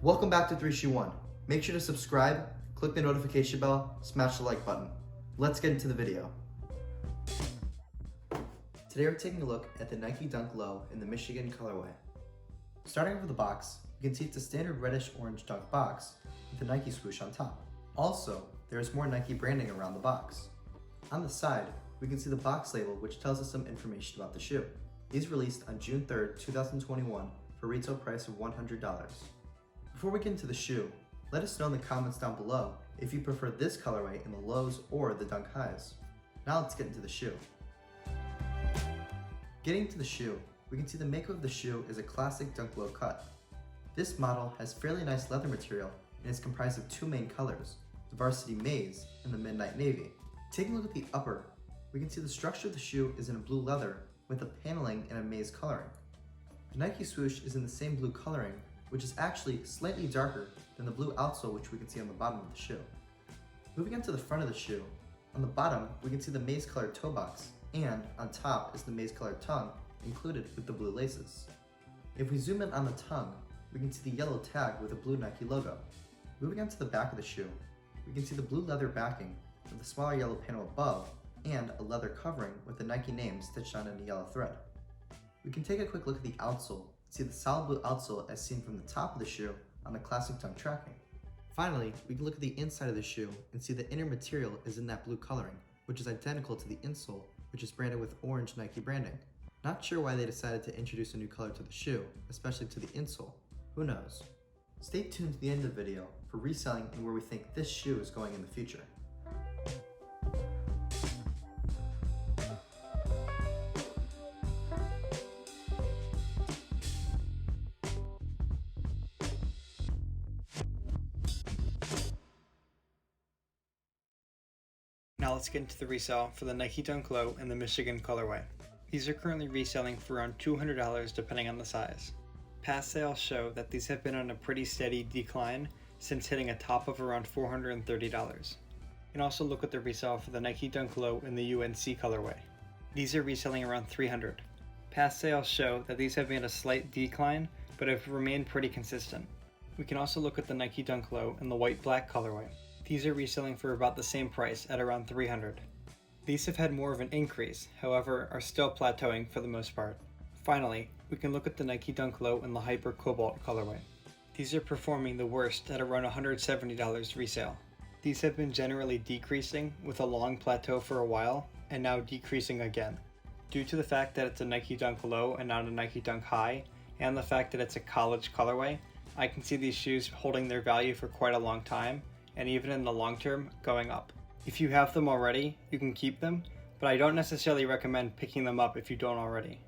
Welcome back to 3 Shoe 1. Make sure to subscribe, click the notification bell, smash the like button. Let's get into the video. Today we're taking a look at the Nike Dunk Low in the Michigan colorway. Starting with the box, you can see it's a standard reddish orange dunk box with the Nike swoosh on top. Also, there is more Nike branding around the box. On the side, we can see the box label which tells us some information about the shoe. These released on June 3rd, 2021 for a retail price of $100. Before we get into the shoe, let us know in the comments down below if you prefer this colorway in the lows or the dunk highs. Now let's get into the shoe. Getting to the shoe, we can see the makeup of the shoe is a classic dunk low cut. This model has fairly nice leather material and is comprised of two main colors, the varsity maize and the midnight navy. Taking a look at the upper, we can see the structure of the shoe is in a blue leather with the paneling in a maize coloring. The Nike swoosh is in the same blue coloring, which is actually slightly darker than the blue outsole which we can see on the bottom of the shoe. Moving on to the front of the shoe, on the bottom we can see the maize colored toe box, and on top is the maize colored tongue included with the blue laces. If we zoom in on the tongue, we can see the yellow tag with a blue Nike logo. Moving on to the back of the shoe, we can see the blue leather backing with a smaller yellow panel above and a leather covering with the Nike name stitched on in a yellow thread. We can take a quick look at the outsole and see the solid blue outsole as seen from the top of the shoe on the classic dunk tracking. Finally, we can look at the inside of the shoe and see the inner material is in that blue coloring, which is identical to the insole, which is branded with orange Nike branding. Not sure why they decided to introduce a new color to the shoe, especially to the insole. Who knows? Stay tuned to the end of the video for reselling and where we think this shoe is going in the future. Now let's get into the resale for the Nike Dunk Low in the Michigan colorway. These are currently reselling for around $200 depending on the size. Past sales show that these have been on a pretty steady decline since hitting a top of around $430. You can also look at the resale for the Nike Dunk Low in the UNC colorway. These are reselling around $300. Past sales show that these have made a slight decline but have remained pretty consistent. We can also look at the Nike Dunk Low in the white-black colorway. These are reselling for about the same price at around $300. These have had more of an increase, however are still plateauing for the most part. Finally, we can look at the Nike Dunk Low in the Hyper Cobalt colorway. These are performing the worst at around $170 resale. These have been generally decreasing with a long plateau for a while and now decreasing again. Due to the fact that it's a Nike Dunk Low and not a Nike Dunk High, and the fact that it's a college colorway, I can see these shoes holding their value for quite a long time, and even in the long term, going up. If you have them already, you can keep them, but I don't necessarily recommend picking them up if you don't already.